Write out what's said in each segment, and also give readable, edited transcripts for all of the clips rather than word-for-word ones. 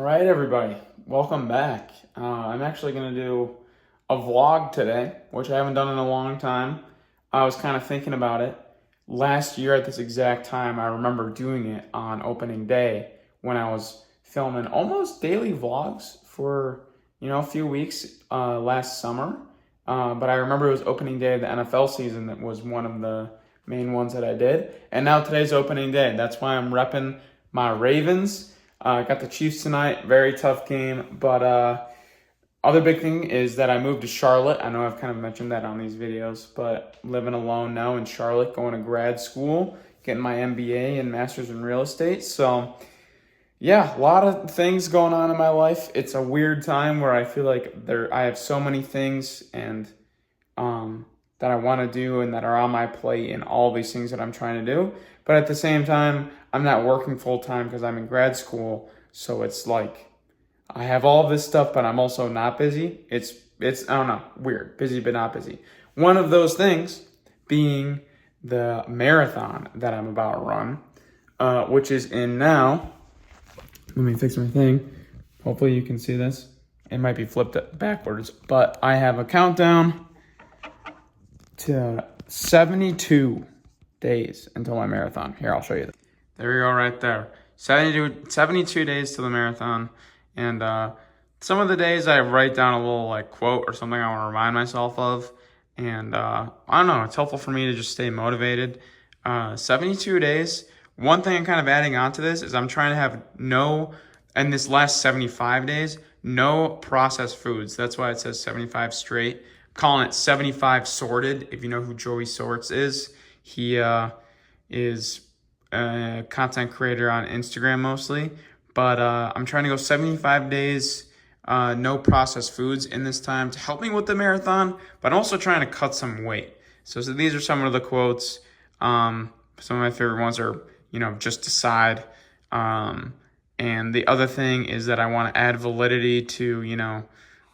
right, everybody, welcome back. I'm actually going to do a vlog today, which I haven't done in a long time. I was kind of thinking about it. Last year at this exact time, I remember doing it on opening day when I was filming almost daily vlogs for, a few weeks last summer. But I remember it was opening day of the NFL season that was one of the main ones that I did. And now today's opening day. That's why I'm repping my Ravens. Got the Chiefs tonight. Very tough game. But other big thing is that I moved to Charlotte. I know I've kind of mentioned that on these videos, but living alone now in Charlotte, going to grad school, getting my MBA and master's in real estate. So yeah, a lot of things going on in my life. It's a weird time where I feel like I have so many things and that I want to do and that are on my plate and all these things that I'm trying to do. But at the same time, I'm not working full time because I'm in grad school. So it's like I have all this stuff, but I'm also not busy. It's I don't know, weird, busy but not busy. One of those things being the marathon that I'm about to run, which is in now. Let me fix my thing. Hopefully you can see this. It might be flipped backwards, but I have a countdown to 72 days until my marathon. Here, I'll show you. There we go right there. 72 days to the marathon. And some of the days I write down a little quote or something I want to remind myself of. And I don't know, it's helpful for me to just stay motivated. 72 days. One thing I'm kind of adding on to this is I'm trying to have in this last 75 days, no processed foods. That's why it says 75 straight. Calling it 75 sorted. If you know who Joey Sorts is, he is a content creator on Instagram mostly. But I'm trying to go 75 days, no processed foods in this time to help me with the marathon, but I'm also trying to cut some weight. So these are some of the quotes. Some of my favorite ones are, just decide. And the other thing is that I want to add validity to,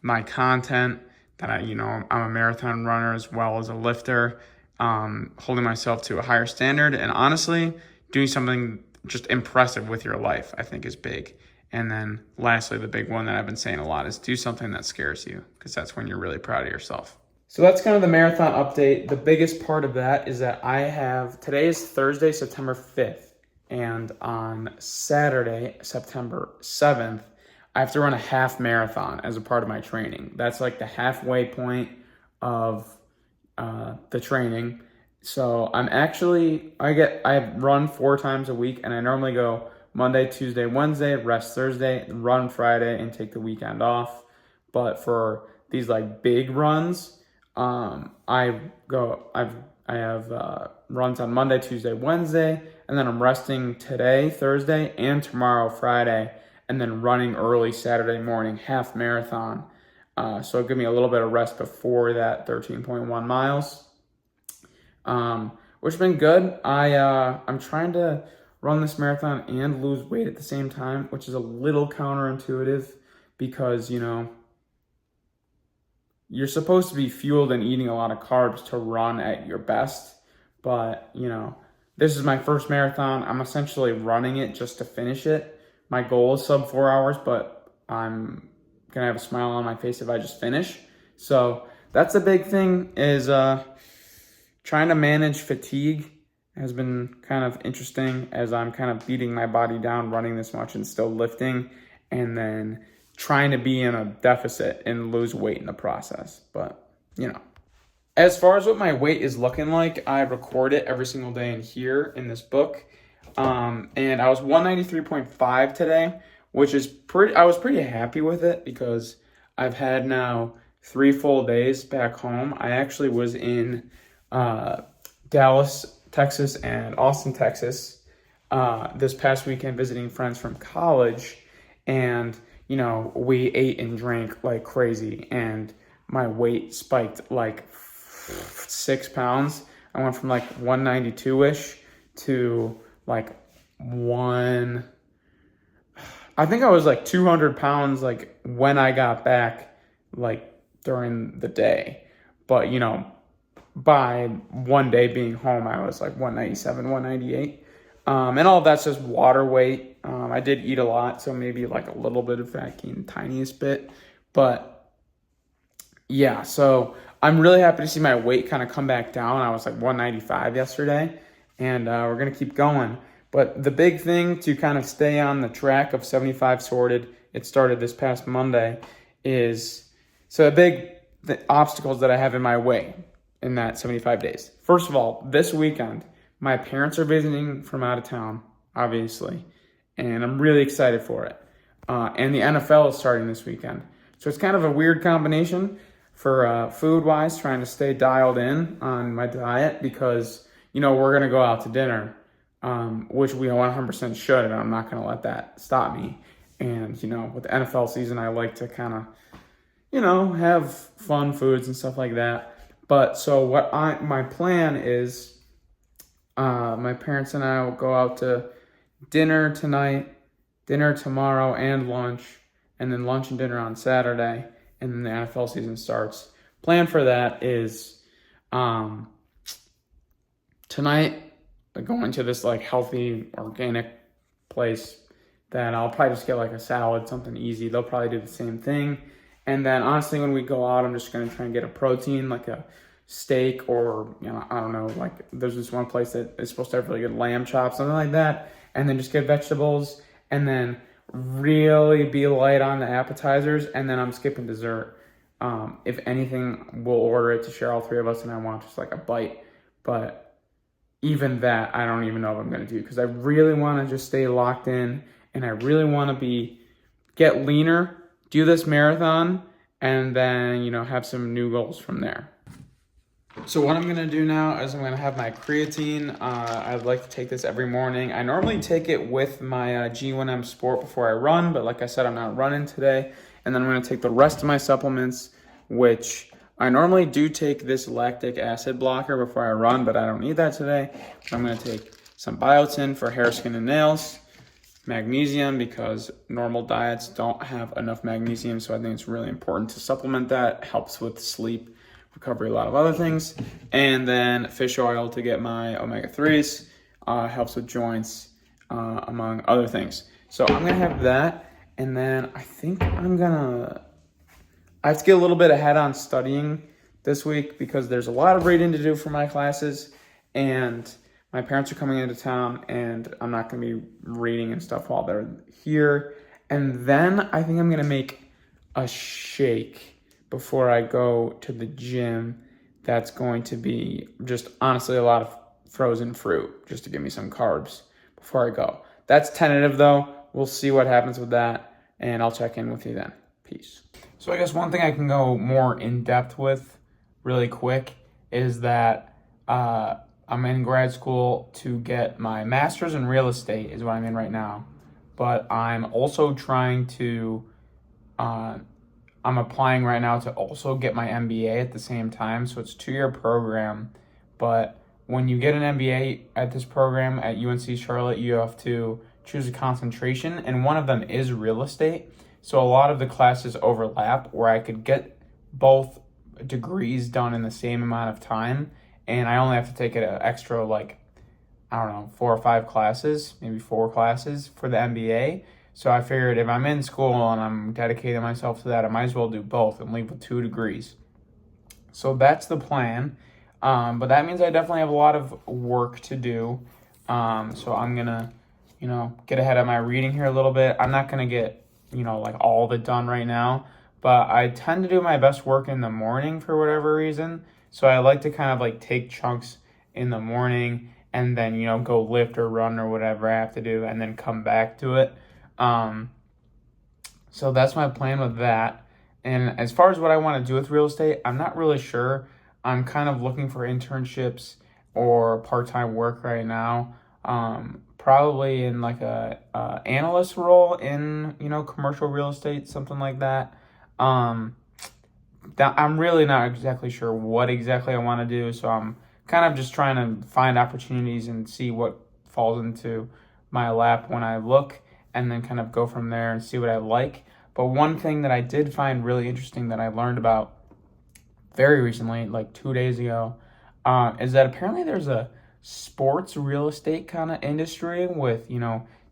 my content. That I'm a marathon runner as well as a lifter, holding myself to a higher standard, and honestly, doing something just impressive with your life, I think is big. And then lastly, the big one that I've been saying a lot is do something that scares you, because that's when you're really proud of yourself. So that's kind of the marathon update. The biggest part of that is that today is Thursday, September 5th, and on Saturday, September 7th, I have to run a half marathon as a part of my training. That's like the halfway point of the training. So I run 4 times a week, and I normally go Monday, Tuesday, Wednesday, rest Thursday, run Friday, and take the weekend off. But for these big runs, I have runs on Monday, Tuesday, Wednesday, and then I'm resting today, Thursday, and tomorrow, Friday, and then running early Saturday morning, half marathon. So it'll give me a little bit of rest before that 13.1 miles, which has been good. I'm trying to run this marathon and lose weight at the same time, which is a little counterintuitive because, you're supposed to be fueled and eating a lot of carbs to run at your best. But, this is my first marathon. I'm essentially running it just to finish it. My goal is sub 4 hours, but I'm going to have a smile on my face if I just finish. So that's a big thing is trying to manage fatigue has been kind of interesting as I'm kind of beating my body down running this much and still lifting, and then trying to be in a deficit and lose weight in the process. But, as far as what my weight is looking like, I record it every single day in here in this book. And I was 193.5 today, which is I was pretty happy with it because I've had now 3 full days back home. I actually was in Dallas, Texas and Austin, Texas this past weekend visiting friends from college, and we ate and drank like crazy, and my weight spiked 6 pounds. I went from 192-ish to I think I was 200 pounds when I got back during the day, but by one day being home I was 197, 198, and all of that's just water weight. I did eat a lot, so maybe like a little bit of fat gain, tiniest bit. But yeah, so I'm really happy to see my weight kind of come back down. I was like 195 yesterday, and we're going to keep going. But the big thing to kind of stay on the track of 75 sorted, it started this past Monday, is so the obstacles that I have in my way in that 75 days. First of all, this weekend, my parents are visiting from out of town, obviously, and I'm really excited for it. And the NFL is starting this weekend. So it's kind of a weird combination for food-wise, trying to stay dialed in on my diet because, we're going to go out to dinner, which we 100% should, and I'm not going to let that stop me. And, with the NFL season, I like to kind of, have fun foods and stuff like that. But so my plan is, my parents and I will go out to dinner tonight, dinner tomorrow, and lunch, and then lunch and dinner on Saturday, and then the NFL season starts. Plan for that is tonight, going to this like healthy, organic place that I'll probably just get like a salad, something easy. They'll probably do the same thing. And then honestly, when we go out, I'm just going to try and get a protein, like a steak or, I don't know, like there's this one place that is supposed to have really good lamb chops, something like that. And then just get vegetables and then really be light on the appetizers. And then I'm skipping dessert. If anything, we'll order it to share all three of us and I want just like a bite. But even that, I don't even know what I'm going to do because I really want to just stay locked in and I really want to get leaner, do this marathon, and then, have some new goals from there. So what I'm going to do now is I'm going to have my creatine. I'd like to take this every morning. I normally take it with my G1M Sport before I run, but like I said, I'm not running today. And then I'm going to take the rest of my supplements, which I normally do take this lactic acid blocker before I run, but I don't need that today. I'm going to take some biotin for hair, skin, and nails, magnesium because normal diets don't have enough magnesium, so I think it's really important to supplement that. It helps with sleep, recovery, a lot of other things. And then fish oil to get my omega-3s, helps with joints, among other things. So I'm going to have that, and then I think I have to get a little bit ahead on studying this week because there's a lot of reading to do for my classes, and my parents are coming into town, and I'm not going to be reading and stuff while they're here. And then I think I'm going to make a shake before I go to the gym. That's going to be just honestly a lot of frozen fruit just to give me some carbs before I go. That's tentative though. We'll see what happens with that, and I'll check in with you then. Peace. So I guess one thing I can go more in depth with really quick is that I'm in grad school to get my master's in real estate is what I'm in right now. But I'm also trying to, I'm applying right now to also get my MBA at the same time. So it's a 2-year program. But when you get an MBA at this program at UNC Charlotte, you have to choose a concentration. And one of them is real estate. So a lot of the classes overlap where I could get both degrees done in the same amount of time. And I only have to take an extra, 4 or 5 classes, maybe 4 classes for the MBA. So I figured if I'm in school and I'm dedicating myself to that, I might as well do both and leave with 2 degrees. So that's the plan. But that means I definitely have a lot of work to do. So I'm going to, get ahead of my reading here a little bit. I'm not going to get, all of it done right now. But I tend to do my best work in the morning for whatever reason. So I like to kind of take chunks in the morning and then, go lift or run or whatever I have to do and then come back to it. So that's my plan with that. And as far as what I want to do with real estate, I'm not really sure. I'm kind of looking for internships or part-time work right now. Probably in a analyst role in, commercial real estate, something like that. I'm really not exactly sure what exactly I want to do, so I'm kind of just trying to find opportunities and see what falls into my lap when I look, and then kind of go from there and see what I like. But one thing that I did find really interesting that I learned about very recently, 2 days ago, is that apparently there's a sports real estate kind of industry with,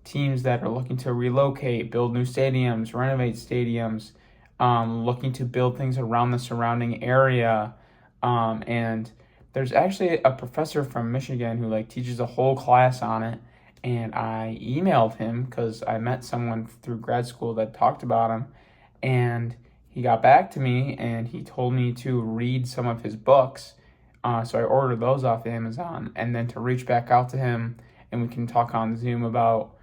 teams that are looking to relocate, build new stadiums, renovate stadiums, looking to build things around the surrounding area. And there's actually a professor from Michigan who like teaches a whole class on it. And I emailed him because I met someone through grad school that talked about him. And he got back to me and he told me to read some of his books. So I ordered those off Amazon, and then to reach back out to him and we can talk on Zoom about,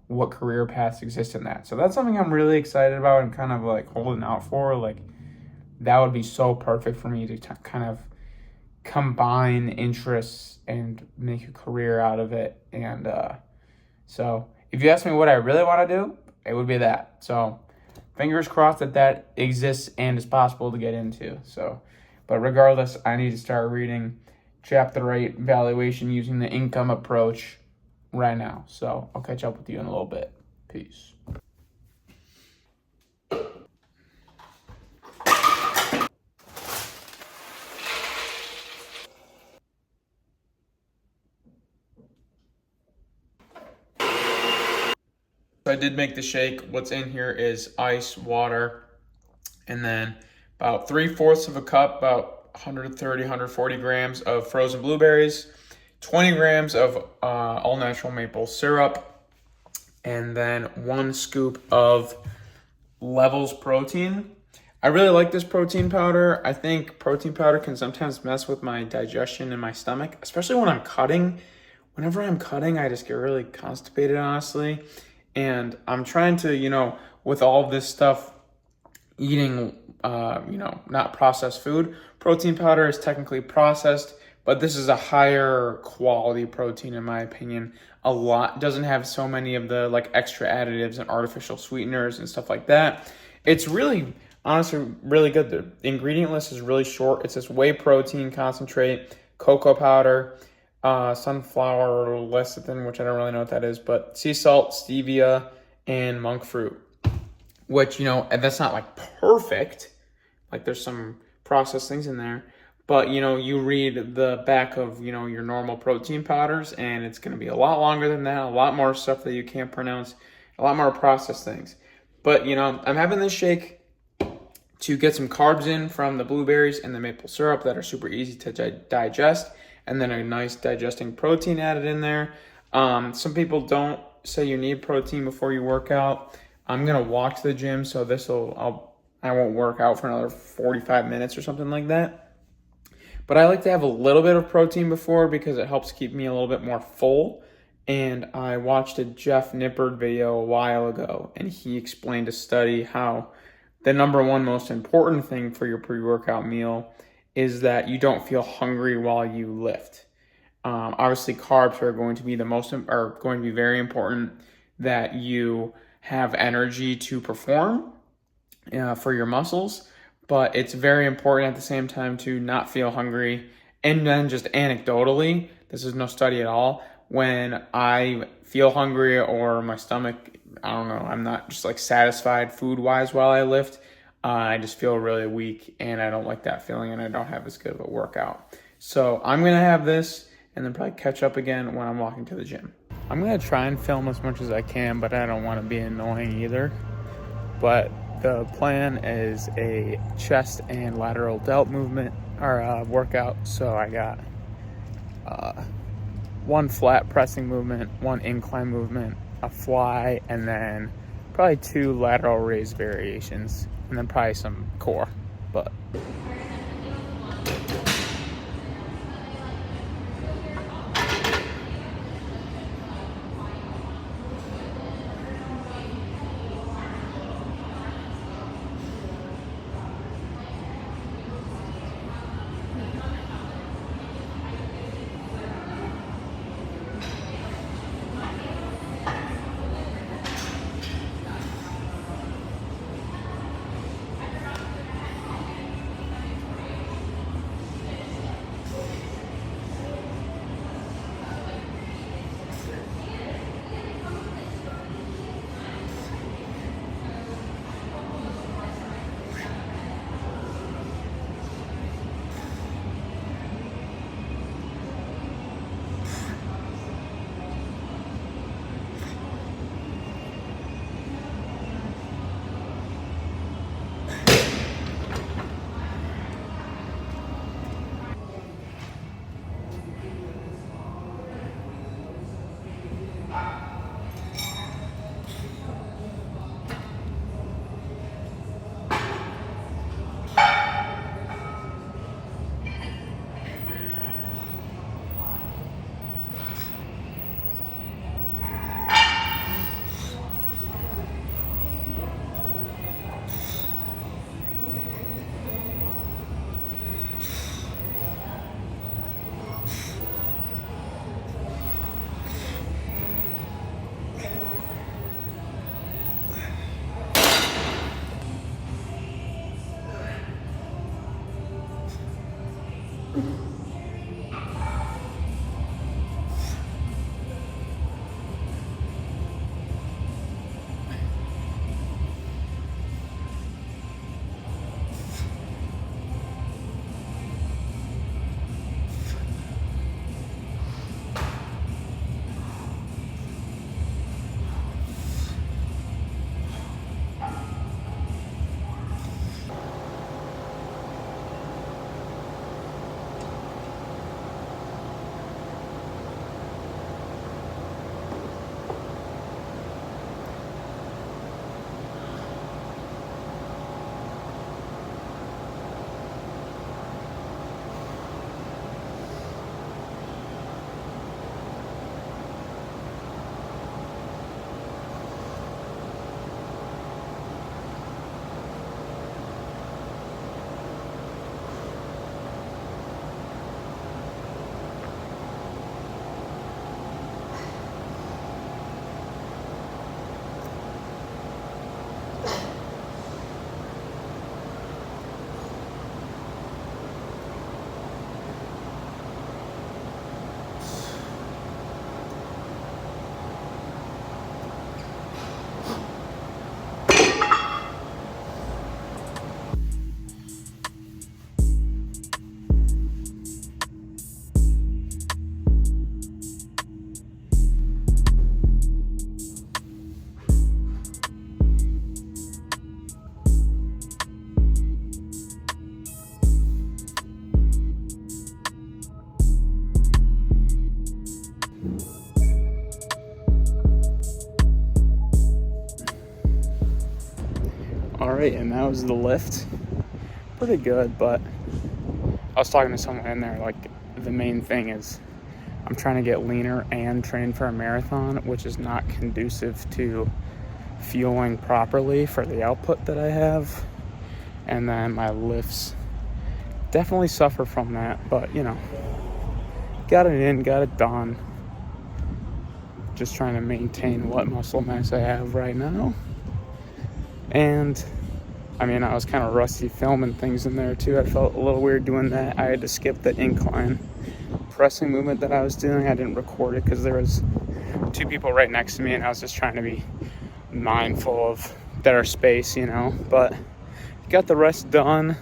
what career paths exist in that. So that's something I'm really excited about and kind of like holding out for. Like, that would be so perfect for me to kind of combine interests and make a career out of it. And so if you ask me what I really want to do, it would be that. So fingers crossed that exists and is possible to get into. So, but regardless, I need to start reading Chapter 8 Valuation Using the Income Approach right now. So I'll catch up with you in a little bit. Peace. I did make the shake. What's in here is ice, water, and then about 3/4 of a cup, about 130, 140 grams of frozen blueberries, 20 grams of all natural maple syrup, and then 1 scoop of Levels protein. I really like this protein powder. I think protein powder can sometimes mess with my digestion in my stomach, especially when I'm cutting. Whenever I'm cutting, I just get really constipated, honestly. And I'm trying to, with all of this stuff, eating, not processed food. Protein powder is technically processed, but this is a higher quality protein, in my opinion. Doesn't have so many of the like extra additives and artificial sweeteners and stuff like that. It's really, honestly, really good. The ingredient list is really short. It says whey protein concentrate, cocoa powder, sunflower lecithin, which I don't really know what that is, but sea salt, stevia, and monk fruit, which, that's not like perfect. Like, there's some processed things in there, but you read the back of, your normal protein powders, and it's going to be a lot longer than that, a lot more stuff that you can't pronounce, a lot more processed things. But, I'm having this shake to get some carbs in from the blueberries and the maple syrup that are super easy to digest, and then a nice digesting protein added in there. Some people don't say you need protein before you work out. I'm gonna walk to the gym, so I won't work out for another 45 minutes or something like that. But I like to have a little bit of protein before because it helps keep me a little bit more full. And I watched a Jeff Nippard video a while ago, and he explained a study how the number one most important thing for your pre-workout meal is that you don't feel hungry while you lift. Obviously, carbs are going to be very important, that you have energy to perform for your muscles, but it's very important at the same time to not feel hungry. And then just anecdotally, this is no study at all, when I feel hungry or my stomach, I don't know, I'm not just like satisfied food-wise while I lift, I just feel really weak, and I don't like that feeling, and I don't have as good of a workout. So I'm going to have this and then probably catch up again when I'm walking to the gym. I'm going to try and film as much as I can, but I don't want to be annoying either. But the plan is a chest and lateral delt movement or workout. So I got 1 flat pressing movement, 1 incline movement, a fly, and then probably 2 lateral raise variations, and then probably some core. But All right, and that was the lift. Pretty good, but I was talking to someone in there, like, the main thing is I'm trying to get leaner and train for a marathon, which is not conducive to fueling properly for the output that I have. And then my lifts definitely suffer from that, but, you know, got it in, got it done. Just trying to maintain what muscle mass I have right now. And I mean, I was kind of rusty filming things in there too. I felt a little weird doing that. I had to skip the incline pressing movement that I was doing. I didn't record it because there was 2 people right next to me, and I was just trying to be mindful of their space, you know. But got the rest done.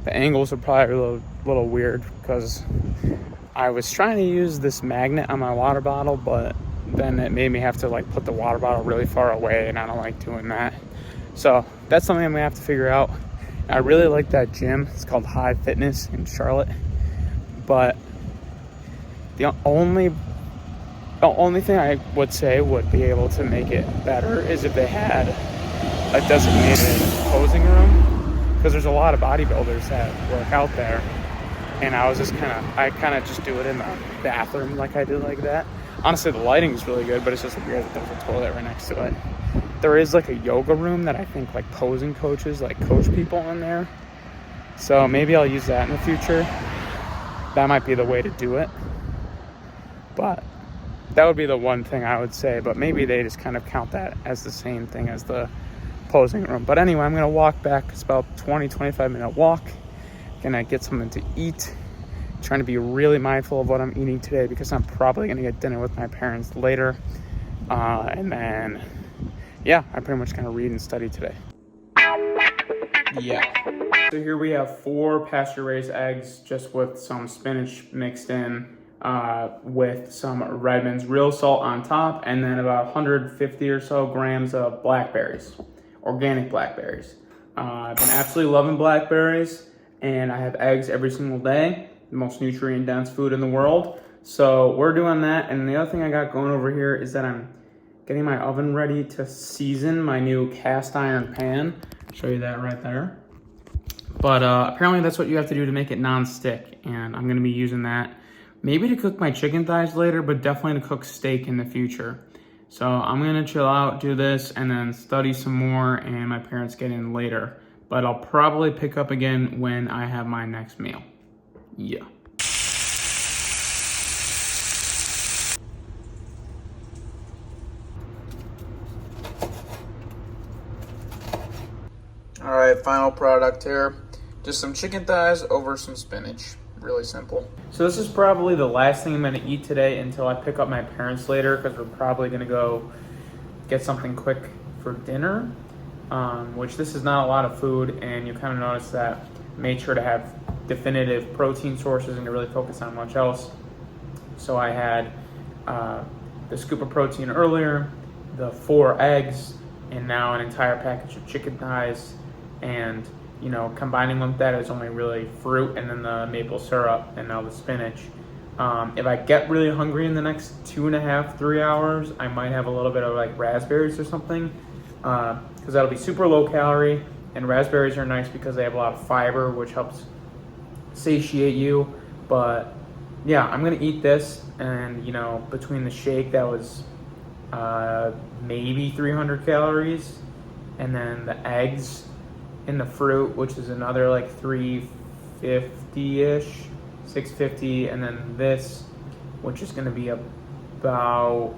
The angles are probably a little weird because I was trying to use this magnet on my water bottle, but then it made me have to like put the water bottle really far away, and I don't like doing that. So that's something I'm gonna have to figure out. I really like that gym. It's called High Fitness in Charlotte. But the only thing I would say would be able to make it better is if they had a designated posing room, because there's a lot of bodybuilders that work out there, and I kind of just do it in the bathroom like I did like that. Honestly, the lighting is really good, but it's just weird that there's a toilet right next to it. There is like a yoga room that I think like posing coaches like coach people in there. So maybe I'll use that in the future. That might be the way to do it. But that would be the one thing I would say. But maybe they just kind of count that as the same thing as the posing room. But anyway, I'm going to walk back. It's about 25 minute walk. Gonna get something to eat. Trying to be really mindful of what I'm eating today because I'm probably going to get dinner with my parents later. And then, yeah, I'm pretty much going to read and study today. Yeah. So here we have 4 pasture-raised eggs just with some spinach mixed in with some Redmond's real salt on top, and then about 150 or so grams of blackberries, organic blackberries. I've been absolutely loving blackberries, and I have eggs every single day. The most nutrient-dense food in the world. So we're doing that, and the other thing I got going over here is that I'm getting my oven ready to season my new cast iron pan. I'll show you that right there. But apparently that's what you have to do to make it non-stick, and I'm going to be using that maybe to cook my chicken thighs later, but definitely to cook steak in the future. So I'm going to chill out, do this, and then study some more, and my parents get in later. But I'll probably pick up again when I have my next meal. Yeah. All right, final product here. Just some chicken thighs over some spinach. Really simple. So this is probably the last thing I'm gonna eat today until I pick up my parents later, because we're probably gonna go get something quick for dinner, which this is not a lot of food, and you kind of notice that I made sure to have definitive protein sources and to really focus on much else. So I had the scoop of protein earlier, the 4 eggs, and now an entire package of chicken thighs. And, you know, combining with that is only really fruit and then the maple syrup and now the spinach. If I get really hungry in the next 2.5, 3 hours, I might have a little bit of like raspberries or something, because that'll be super low calorie. And raspberries are nice because they have a lot of fiber, which helps satiate you. But yeah, I'm gonna eat this, and you know, between the shake that was maybe 300 calories, and then the eggs and the fruit, which is another like 350-ish, 650, and then this, which is gonna be about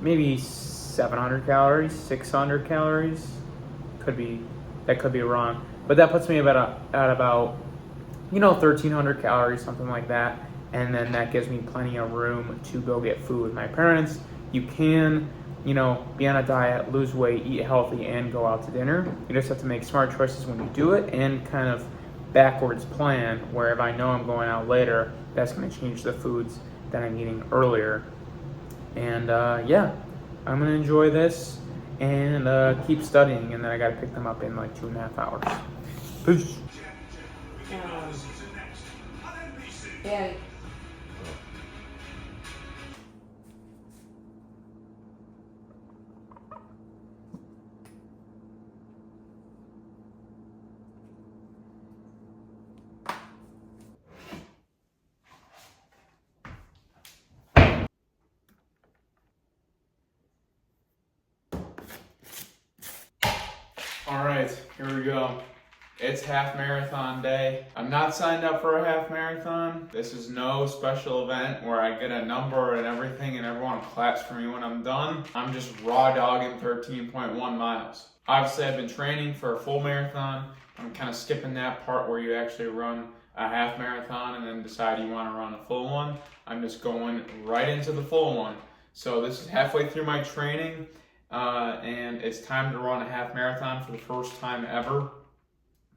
maybe 700 calories, 600 calories. That could be wrong, but that puts me at about 1,300 calories, something like that. And then that gives me plenty of room to go get food with my parents. You can, be on a diet, lose weight, eat healthy, and go out to dinner. You just have to make smart choices when you do it, and kind of backwards plan, where if I know I'm going out later, that's going to change the foods that I'm eating earlier. And yeah, I'm going to enjoy this and keep studying, and then I got to pick them up in like 2.5 hours. Peace. Yeah. All right, here we go. It's half marathon day. I'm not signed up for a half marathon. This is no special event where I get a number and everything and everyone claps for me when I'm done. I'm just raw dogging 13.1 miles. Obviously, I've been training for a full marathon. I'm kind of skipping that part where you actually run a half marathon and then decide you want to run a full one. I'm just going right into the full one. So this is halfway through my training, and it's time to run a half marathon for the first time ever.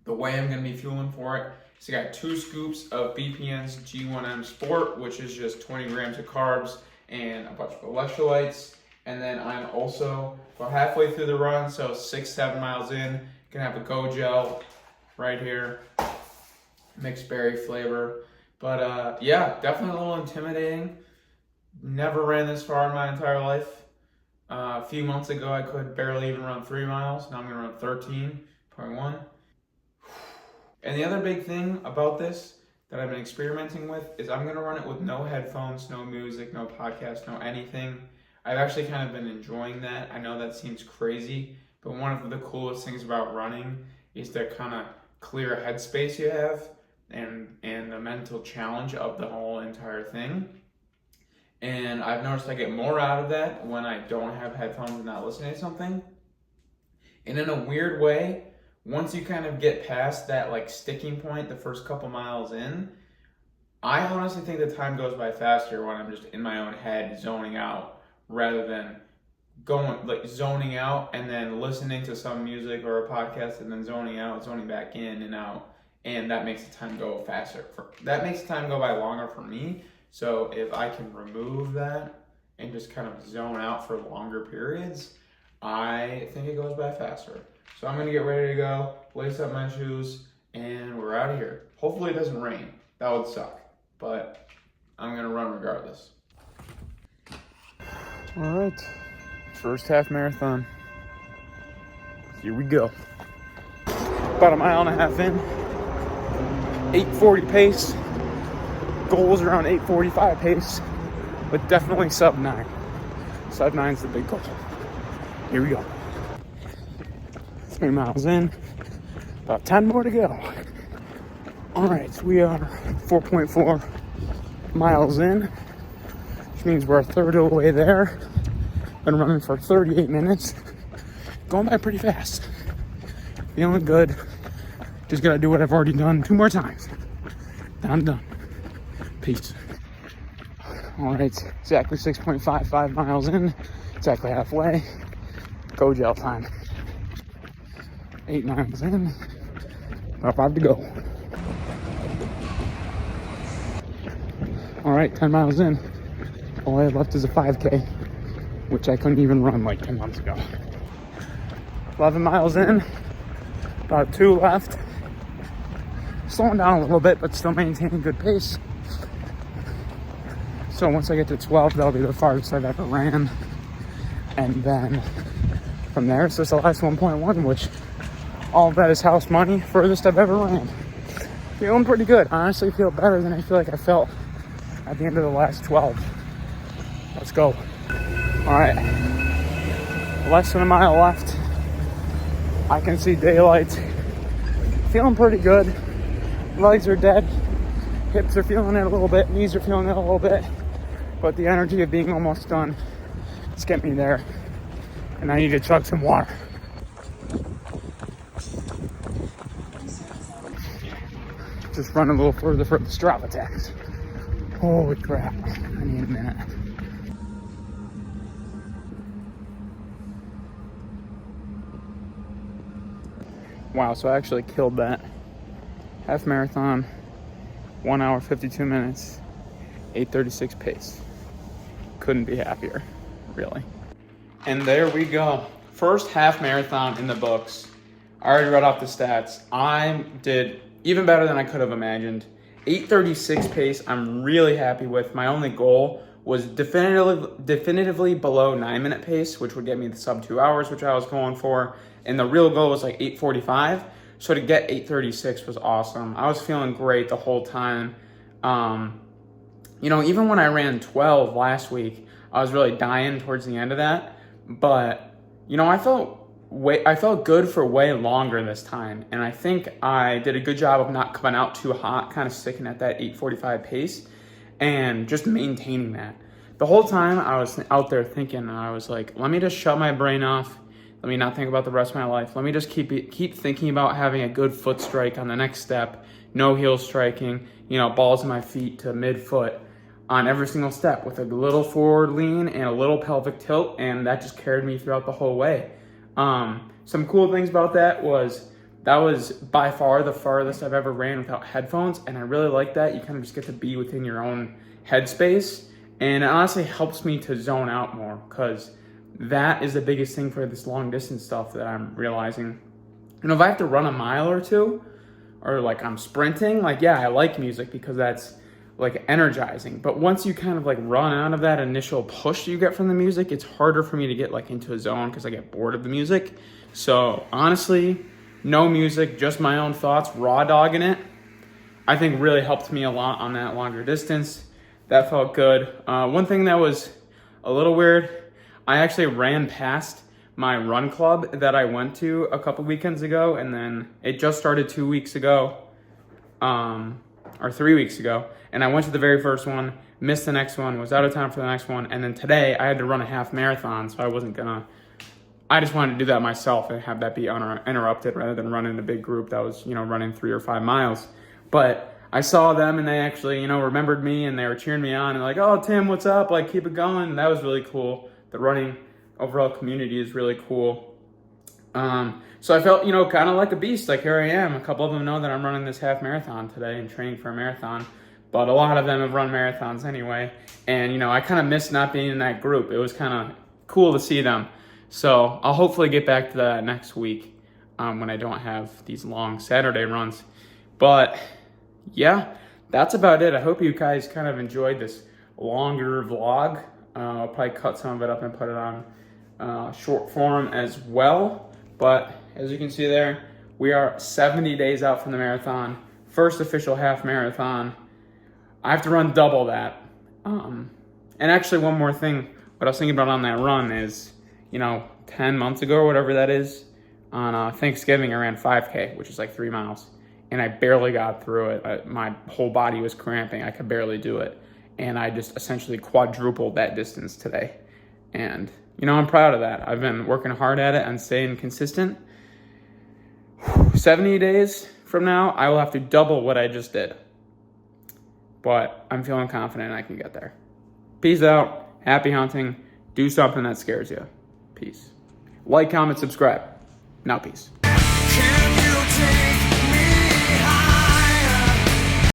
The way I'm going to be fueling for it is I got 2 scoops of BPN's G1M Sport, which is just 20 grams of carbs and a bunch of electrolytes. And then I'm also about halfway through the run, so 6-7 miles in, gonna have a Go Gel right here, mixed berry flavor. But yeah, definitely a little intimidating. Never ran this far in my entire life. A few months ago, I could barely even run 3 miles. Now I'm gonna run 13.1. And the other big thing about this that I've been experimenting with is I'm gonna run it with no headphones, no music, no podcast, no anything. I've actually kind of been enjoying that. I know that seems crazy, but one of the coolest things about running is the kind of clear headspace you have and the mental challenge of the whole entire thing. And I've noticed I get more out of that when I don't have headphones and not listening to something. And in a weird way, once you kind of get past that like sticking point, the first couple miles in, I honestly think the time goes by faster when I'm just in my own head zoning out rather than going like zoning out and then listening to some music or a podcast and then zoning out, zoning back in and out. And that makes the time go faster. That makes the time go by longer for me. So if I can remove that and just kind of zone out for longer periods, I think it goes by faster. So I'm gonna get ready to go, lace up my shoes, and we're out of here. Hopefully it doesn't rain. That would suck, but I'm gonna run regardless. All right, first half marathon. Here we go. About 1.5 miles in, 8:40 pace. Goals around 8:45 pace, but definitely sub 9. Sub 9 is the big goal. Here we go. 3 miles in, about 10 more to go. All right, we are 4.4 miles in, which means we're a third of the way there. Been running for 38 minutes. Going by pretty fast. Feeling good. Just gotta do what I've already done 2 more times. I'm done. Peace. All right, exactly 6.55 miles in, exactly halfway. Go Gel time. 8 miles in, about 5 to go. All right, 10 miles in. All I have left is a 5K, which I couldn't even run like 10 months ago. 11 miles in, about 2 left. Slowing down a little bit, but still maintaining good pace. So once I get to 12, that'll be the farthest I've ever ran. And then from there, it's just the last 1.1, which all of that is house money, furthest I've ever ran. Feeling pretty good. I honestly feel better than I feel like I felt at the end of the last 12. Let's go. All right, less than a mile left. I can see daylight. Feeling pretty good. Legs are dead. Hips are feeling it a little bit. Knees are feeling it a little bit. But the energy of being almost done has kept me there. And I need to chug some water. Just run a little further for the Strava tax. Holy crap. I need a minute. Wow, so I actually killed that. Half marathon, 1 hour, 52 minutes, 8:36 pace. Couldn't be happier, really. And there we go. First half marathon in the books. I already read off the stats. I did even better than I could have imagined. 8:36 pace, I'm really happy with. My only goal was definitively below 9-minute pace, which would get me the sub 2 hours, which I was going for. And the real goal was like 8:45. So to get 8:36 was awesome. I was feeling great the whole time. Even when I ran 12 last week, I was really dying towards the end of that. But, I felt I felt good for way longer this time, and I think I did a good job of not coming out too hot, kind of sticking at that 8:45 pace, and just maintaining that. The whole time I was out there thinking, I was like, let me just shut my brain off. Let me not think about the rest of my life. Let me just keep thinking about having a good foot strike on the next step, no heel striking, balls in my feet to mid-foot on every single step with a little forward lean and a little pelvic tilt, and that just carried me throughout the whole way. Some cool things about that was by far the farthest I've ever ran without headphones, and I really like that. You kind of just get to be within your own headspace, and it honestly helps me to zone out more, because that is the biggest thing for this long distance stuff that I'm realizing. If I have to run a mile or two, or like I'm sprinting, I like music because that's like energizing. But once you kind of like run out of that initial push you get from the music, it's harder for me to get like into a zone because I get bored of the music. So honestly, no music, just my own thoughts, raw dogging it, I think really helped me a lot on that longer distance. That felt good. One thing that was a little weird, I actually ran past my run club that I went to a couple weekends ago, and then it just started 2 weeks ago, or 3 weeks ago, and I went to the very first one, missed the next one, was out of town for the next one, and then today I had to run a half marathon, so I just wanted to do that myself and have that be uninterrupted rather than running a big group that was, running 3 or 5 miles. But I saw them and they actually, remembered me, and they were cheering me on and like, oh, Tim, what's up? Like, keep it going. That was really cool. The running overall community is really cool. So I felt, kind of like a beast. Like, here I am. A couple of them know that I'm running this half marathon today and training for a marathon. But a lot of them have run marathons anyway. And, I kind of missed not being in that group. It was kind of cool to see them. So I'll hopefully get back to that next week when I don't have these long Saturday runs. But yeah, that's about it. I hope you guys kind of enjoyed this longer vlog. I'll probably cut some of it up and put it on short form as well. But as you can see there, we are 70 days out from the marathon. First official half marathon. I have to run double that. And actually one more thing, what I was thinking about on that run is, 10 months ago or whatever that is, on Thanksgiving I ran 5K, which is like 3 miles. And I barely got through it. My whole body was cramping. I could barely do it. And I just essentially quadrupled that distance today. And, I'm proud of that. I've been working hard at it and staying consistent. 70 days from now, I will have to double what I just did. But I'm feeling confident I can get there. Peace out. Happy hunting. Do something that scares you. Peace. Like, comment, subscribe. Now peace. Can you take